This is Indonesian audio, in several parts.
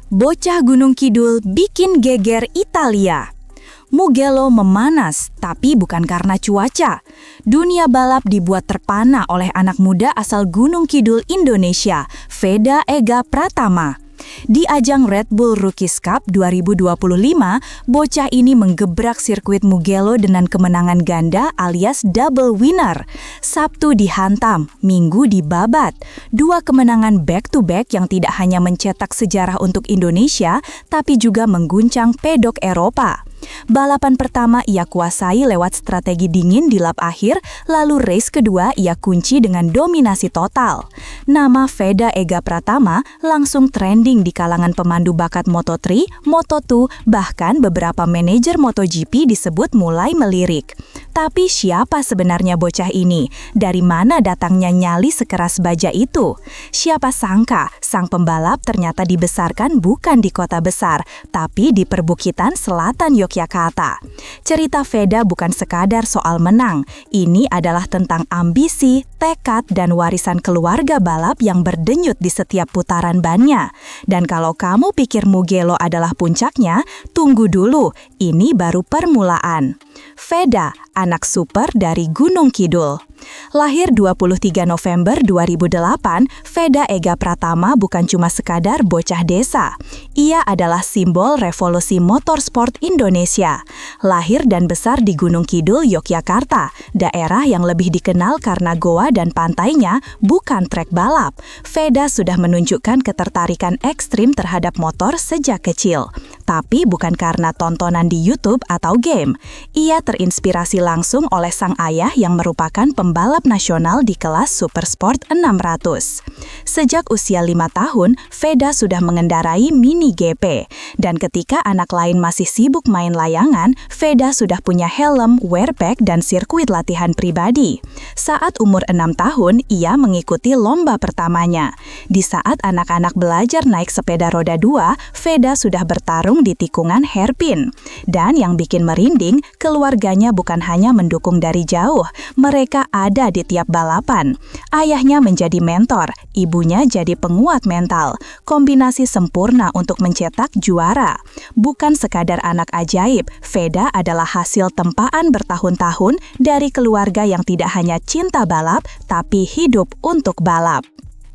Bocah Gunung Kidul bikin geger Italia. Mugello memanas, tapi bukan karena cuaca. Dunia balap dibuat terpana oleh anak muda asal Gunung Kidul Indonesia, Veda Ega Pratama. Di ajang Red Bull Rookies Cup 2025, bocah ini menggebrak sirkuit Mugello dengan kemenangan ganda alias double winner. Sabtu dihantam, Minggu dibabat. Dua kemenangan back-to-back yang tidak hanya mencetak sejarah untuk Indonesia, tapi juga mengguncang pedok Eropa. Balapan pertama ia kuasai lewat strategi dingin di lap akhir, lalu race kedua ia kunci dengan dominasi total. Nama Veda Ega Pratama langsung trending di kalangan pemandu bakat Moto3, Moto2, bahkan beberapa manajer MotoGP disebut mulai melirik. Tapi siapa sebenarnya bocah ini? Dari mana datangnya nyali sekeras baja itu? Siapa sangka sang pembalap ternyata dibesarkan bukan di kota besar, tapi di perbukitan selatan Yogyakarta. Cerita Veda bukan sekadar soal menang. Ini adalah tentang ambisi, tekad, dan warisan keluarga balap yang berdenyut di setiap putaran bannya. Dan kalau kamu pikir Mugello adalah puncaknya, tunggu dulu, ini baru permulaan. Veda, anak super dari Gunung Kidul. Lahir 23 November 2008, Veda Ega Pratama bukan cuma sekadar bocah desa. Ia adalah simbol revolusi motorsport Indonesia. Lahir dan besar di Gunung Kidul, Yogyakarta, daerah yang lebih dikenal karena goa dan pantainya, bukan trek balap. Veda sudah menunjukkan ketertarikan ekstrim terhadap motor sejak kecil. Tapi bukan karena tontonan di YouTube atau game. Ia terinspirasi langsung oleh sang ayah yang merupakan pembalap nasional di kelas Supersport 600. Sejak usia 5 tahun, Veda sudah mengendarai Mini GP. Dan ketika anak lain masih sibuk main layangan, Veda sudah punya helm, wearpack, dan sirkuit latihan pribadi. Saat umur 6 tahun, ia mengikuti lomba pertamanya. Di saat anak-anak belajar naik sepeda roda 2, Veda sudah bertarung di tikungan hairpin. Dan yang bikin merinding, keluarganya bukan hanya mendukung dari jauh, mereka ada di tiap balapan. Ayahnya menjadi mentor, ibunya jadi penguat mental. Kombinasi sempurna untuk mencetak juara. Bukan sekadar anak ajaib, Veda adalah hasil tempaan bertahun-tahun dari keluarga yang tidak hanya cinta balap, tapi hidup untuk balap.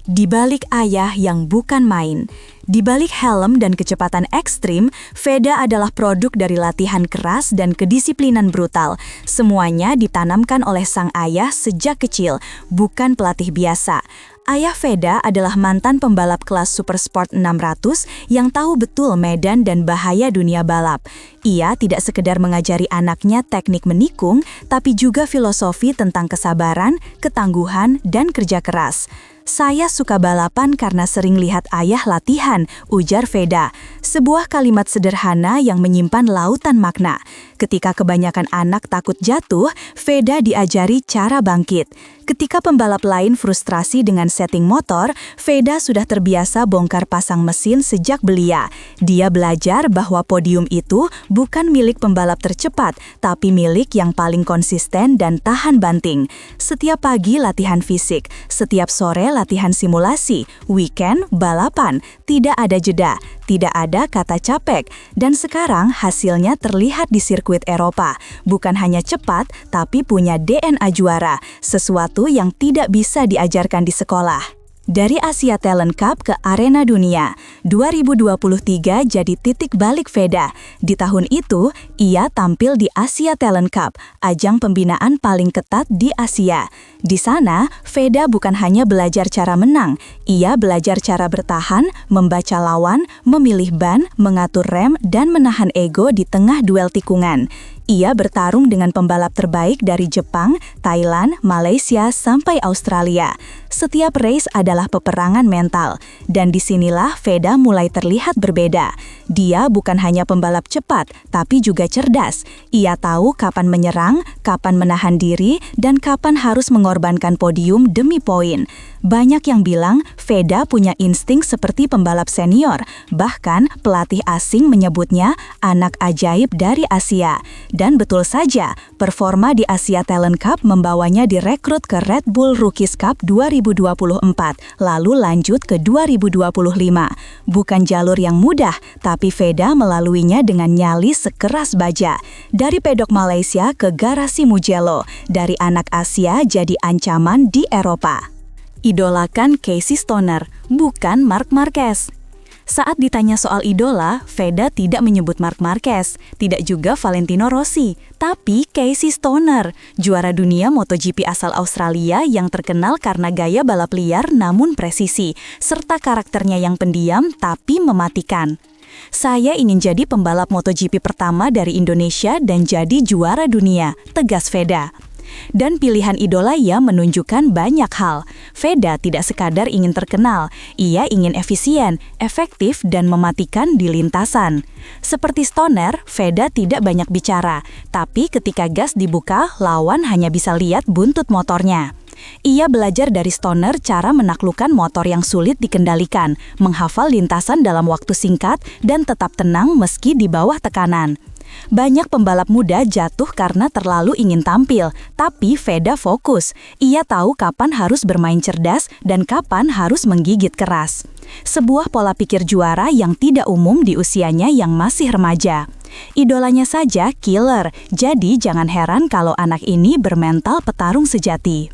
Di balik ayah yang bukan main, di balik helm dan kecepatan ekstrim, Veda adalah produk dari latihan keras dan kedisiplinan brutal. Semuanya ditanamkan oleh sang ayah sejak kecil, bukan pelatih biasa. Ayah Veda adalah mantan pembalap kelas Supersport 600 yang tahu betul medan dan bahaya dunia balap. Ia tidak sekedar mengajari anaknya teknik menikung, tapi juga filosofi tentang kesabaran, ketangguhan, dan kerja keras. Saya suka balapan karena sering lihat ayah latihan, ujar Veda. Sebuah kalimat sederhana yang menyimpan lautan makna. Ketika kebanyakan anak takut jatuh, Veda diajari cara bangkit. Ketika pembalap lain frustrasi dengan setting motor, Veda sudah terbiasa bongkar pasang mesin sejak belia. Dia belajar bahwa podium itu bukan milik pembalap tercepat, tapi milik yang paling konsisten dan tahan banting. Setiap pagi latihan fisik, setiap sore latihan simulasi, weekend balapan, tidak ada jeda, tidak ada kata capek, dan sekarang hasilnya terlihat di sirkuit Eropa. Bukan hanya cepat, tapi punya DNA juara, sesuatu yang tidak bisa diajarkan di sekolah. Dari Asia Talent Cup ke arena dunia, 2023 jadi titik balik Veda. Di tahun itu, ia tampil di Asia Talent Cup, ajang pembinaan paling ketat di Asia. Di sana, Veda bukan hanya belajar cara menang, ia belajar cara bertahan, membaca lawan, memilih ban, mengatur rem, dan menahan ego di tengah duel tikungan. Ia bertarung dengan pembalap terbaik dari Jepang, Thailand, Malaysia, sampai Australia. Setiap race adalah peperangan mental, dan disinilah Veda mulai terlihat berbeda. Dia bukan hanya pembalap cepat, tapi juga cerdas. Ia tahu kapan menyerang, kapan menahan diri, dan kapan harus mengorbankan podium demi poin. Banyak yang bilang Veda punya insting seperti pembalap senior, bahkan pelatih asing menyebutnya anak ajaib dari Asia. Dan betul saja, performa di Asia Talent Cup membawanya direkrut ke Red Bull Rookies Cup 2024, lalu lanjut ke 2025. Bukan jalur yang mudah, tapi Veda melaluinya dengan nyali sekeras baja. Dari pedok Malaysia ke garasi Mugello, dari anak Asia jadi ancaman di Eropa. Idolakan Casey Stoner, bukan Marc Marquez. Saat ditanya soal idola, Veda tidak menyebut Marc Marquez, tidak juga Valentino Rossi, tapi Casey Stoner, juara dunia MotoGP asal Australia yang terkenal karena gaya balap liar namun presisi, serta karakternya yang pendiam tapi mematikan. Saya ingin jadi pembalap MotoGP pertama dari Indonesia dan jadi juara dunia, tegas Veda. Dan pilihan idola ia menunjukkan banyak hal. Veda tidak sekadar ingin terkenal, ia ingin efisien, efektif, dan mematikan di lintasan. Seperti Stoner, Veda tidak banyak bicara, tapi ketika gas dibuka, lawan hanya bisa lihat buntut motornya. Ia belajar dari Stoner cara menaklukkan motor yang sulit dikendalikan, menghafal lintasan dalam waktu singkat, dan tetap tenang meski di bawah tekanan. Banyak pembalap muda jatuh karena terlalu ingin tampil, tapi Veda fokus. Ia tahu kapan harus bermain cerdas dan kapan harus menggigit keras. Sebuah pola pikir juara yang tidak umum di usianya yang masih remaja. Idolanya saja killer, jadi jangan heran kalau anak ini bermental petarung sejati.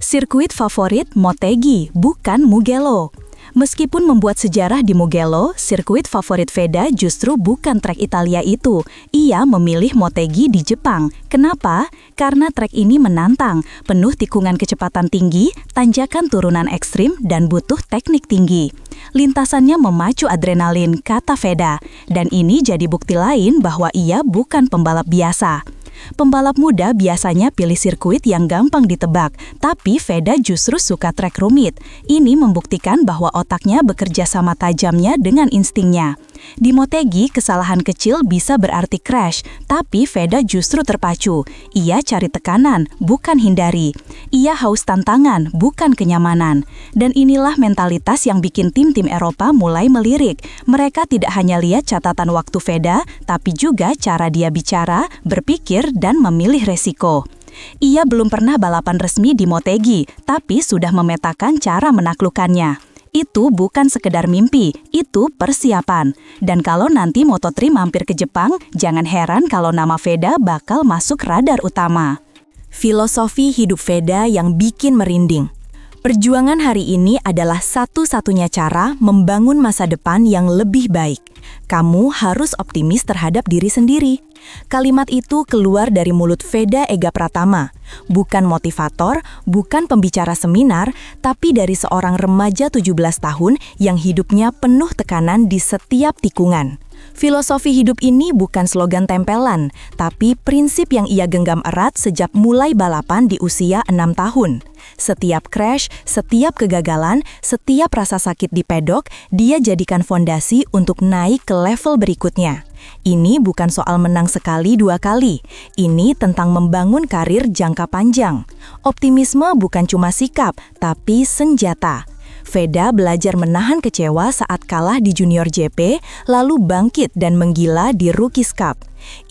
Sirkuit favorit Motegi, bukan Mugello. Meskipun membuat sejarah di Mugello, sirkuit favorit Veda justru bukan trek Italia itu. Ia memilih Motegi di Jepang. Kenapa? Karena trek ini menantang, penuh tikungan kecepatan tinggi, tanjakan turunan ekstrim, dan butuh teknik tinggi. Lintasannya memacu adrenalin, kata Veda. Dan ini jadi bukti lain bahwa ia bukan pembalap biasa. Pembalap muda biasanya pilih sirkuit yang gampang ditebak, tapi Veda justru suka trek rumit. Ini membuktikan bahwa otaknya bekerja sama tajamnya dengan instingnya. Di Motegi, kesalahan kecil bisa berarti crash, tapi Veda justru terpacu. Ia cari tekanan, bukan hindari. Ia haus tantangan, bukan kenyamanan. Dan inilah mentalitas yang bikin tim-tim Eropa mulai melirik. Mereka tidak hanya lihat catatan waktu Veda, tapi juga cara dia bicara, berpikir, dan memilih resiko. Ia belum pernah balapan resmi di Motegi, tapi sudah memetakan cara menaklukkannya. Itu bukan sekedar mimpi, itu persiapan. Dan kalau nanti Moto3 mampir ke Jepang, jangan heran kalau nama Veda bakal masuk radar utama. Filosofi hidup Veda yang bikin merinding. Perjuangan hari ini adalah satu-satunya cara membangun masa depan yang lebih baik. Kamu harus optimis terhadap diri sendiri. Kalimat itu keluar dari mulut Veda Ega Pratama. Bukan motivator, bukan pembicara seminar, tapi dari seorang remaja 17 tahun yang hidupnya penuh tekanan di setiap tikungan. Filosofi hidup ini bukan slogan tempelan, tapi prinsip yang ia genggam erat sejak mulai balapan di usia 6 tahun. Setiap crash, setiap kegagalan, setiap rasa sakit di pedok, dia jadikan fondasi untuk naik ke level berikutnya. Ini bukan soal menang sekali dua kali. Ini tentang membangun karir jangka panjang. Optimisme bukan cuma sikap, tapi senjata. Veda belajar menahan kecewa saat kalah di Junior GP, lalu bangkit dan menggila di Rookies Cup.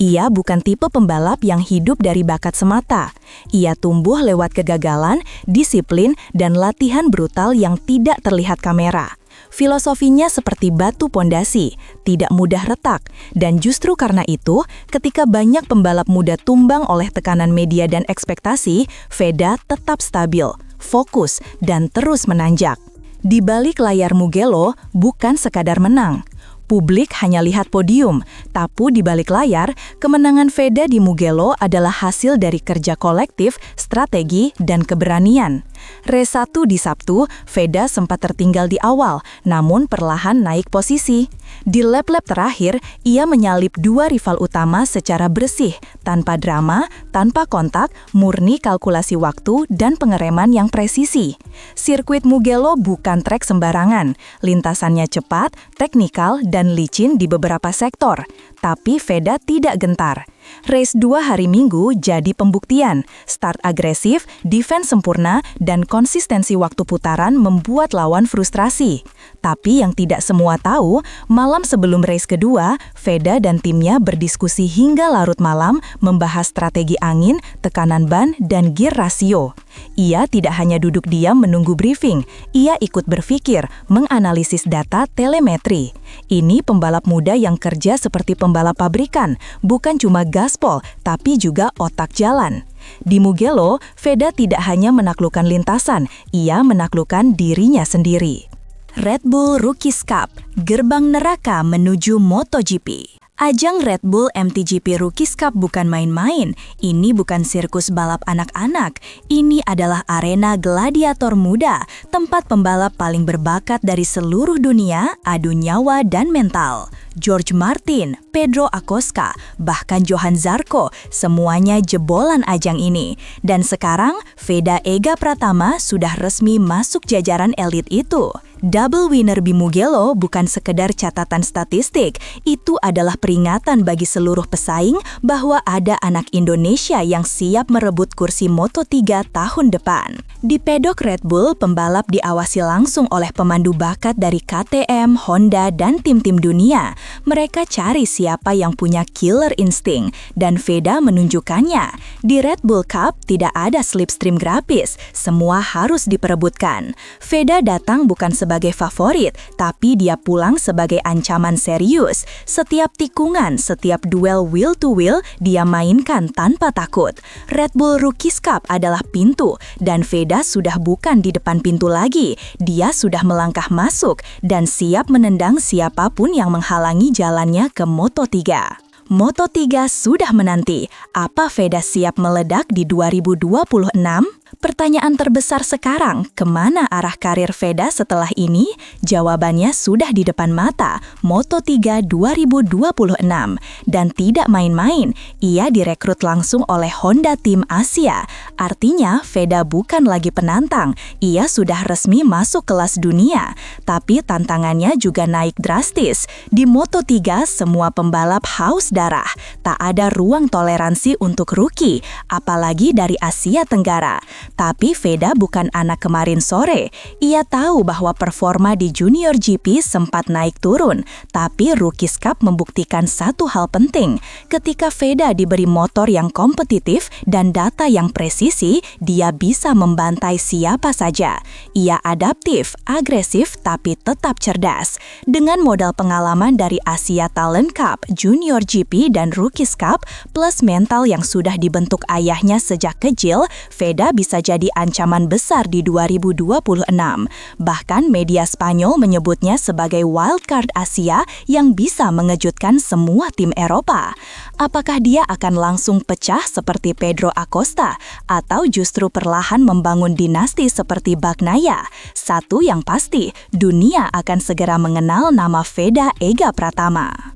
Ia bukan tipe pembalap yang hidup dari bakat semata. Ia tumbuh lewat kegagalan, disiplin, dan latihan brutal yang tidak terlihat kamera. Filosofinya seperti batu pondasi, tidak mudah retak. Dan justru karena itu, ketika banyak pembalap muda tumbang oleh tekanan media dan ekspektasi, Veda tetap stabil, fokus, dan terus menanjak. Di balik layar Mugello, bukan sekadar menang. Publik hanya lihat podium, tapi di balik layar, kemenangan Veda di Mugello adalah hasil dari kerja kolektif, strategi, dan keberanian. Race 1 di Sabtu, Veda sempat tertinggal di awal, namun perlahan naik posisi. Di lap-lap terakhir, ia menyalip dua rival utama secara bersih, tanpa drama, tanpa kontak, murni kalkulasi waktu, dan pengereman yang presisi. Sirkuit Mugello bukan trek sembarangan, lintasannya cepat, teknikal, dan licin di beberapa sektor. Tapi Veda tidak gentar. Race 2 hari Minggu jadi pembuktian. Start agresif, defense sempurna, dan konsistensi waktu putaran membuat lawan frustrasi. Tapi yang tidak semua tahu, malam sebelum race kedua, Veda dan timnya berdiskusi hingga larut malam membahas strategi angin, tekanan ban, dan gear rasio. Ia tidak hanya duduk diam menunggu briefing, ia ikut berpikir, menganalisis data telemetri. Ini pembalap muda yang kerja seperti pembalap pabrikan, bukan cuma gaspol, tapi juga otak jalan. Di Mugello, Veda tidak hanya menaklukkan lintasan, ia menaklukkan dirinya sendiri. Red Bull Rookies Cup, gerbang neraka menuju MotoGP. Ajang Red Bull MTGP Rookies Cup bukan main-main. Ini bukan sirkus balap anak-anak. Ini adalah arena gladiator muda, tempat pembalap paling berbakat dari seluruh dunia adu nyawa dan mental. George Martin, Pedro Acosta, bahkan Johan Zarco, semuanya jebolan ajang ini. Dan sekarang, Veda Ega Pratama sudah resmi masuk jajaran elit itu. Double winner di Mugello bukan sekedar catatan statistik, itu adalah peringatan bagi seluruh pesaing bahwa ada anak Indonesia yang siap merebut kursi Moto3 tahun depan. Di pedok Red Bull, pembalap diawasi langsung oleh pemandu bakat dari KTM, Honda, dan tim-tim dunia. Mereka cari siapa yang punya killer insting, dan Veda menunjukkannya. Di Red Bull Cup tidak ada slipstream grafis, semua harus diperebutkan. Veda datang bukan sebagai favorit, tapi dia pulang sebagai ancaman serius. Setiap tikungan, setiap duel wheel to wheel, dia mainkan tanpa takut. Red Bull Rookies Cup adalah pintu, dan Veda sudah bukan di depan pintu lagi. Dia sudah melangkah masuk, dan siap menendang siapapun yang menghalangi jalannya ke Moto3. Moto3 sudah menanti. Apa Veda siap meledak di 2026? Pertanyaan terbesar sekarang, kemana arah karir Veda setelah ini? Jawabannya sudah di depan mata, Moto3 2026. Dan tidak main-main, ia direkrut langsung oleh Honda Tim Asia. Artinya, Veda bukan lagi penantang, ia sudah resmi masuk kelas dunia. Tapi tantangannya juga naik drastis. Di Moto3, semua pembalap haus darah. Tak ada ruang toleransi untuk rookie, apalagi dari Asia Tenggara. Tapi Veda bukan anak kemarin sore. Ia tahu bahwa performa di Junior GP sempat naik turun. Tapi Rookies Cup membuktikan satu hal penting. Ketika Veda diberi motor yang kompetitif dan data yang presisi, dia bisa membantai siapa saja. Ia adaptif, agresif, tapi tetap cerdas. Dengan modal pengalaman dari Asia Talent Cup, Junior GP, dan Rookies Cup, plus mental yang sudah dibentuk ayahnya sejak kecil, Veda bisa jadi ancaman besar di 2026. Bahkan media Spanyol menyebutnya sebagai wildcard Asia yang bisa mengejutkan semua tim Eropa. Apakah dia akan langsung pecah seperti Pedro Acosta atau justru perlahan membangun dinasti seperti Bagnaia? Satu yang pasti, dunia akan segera mengenal nama Veda Ega Pratama.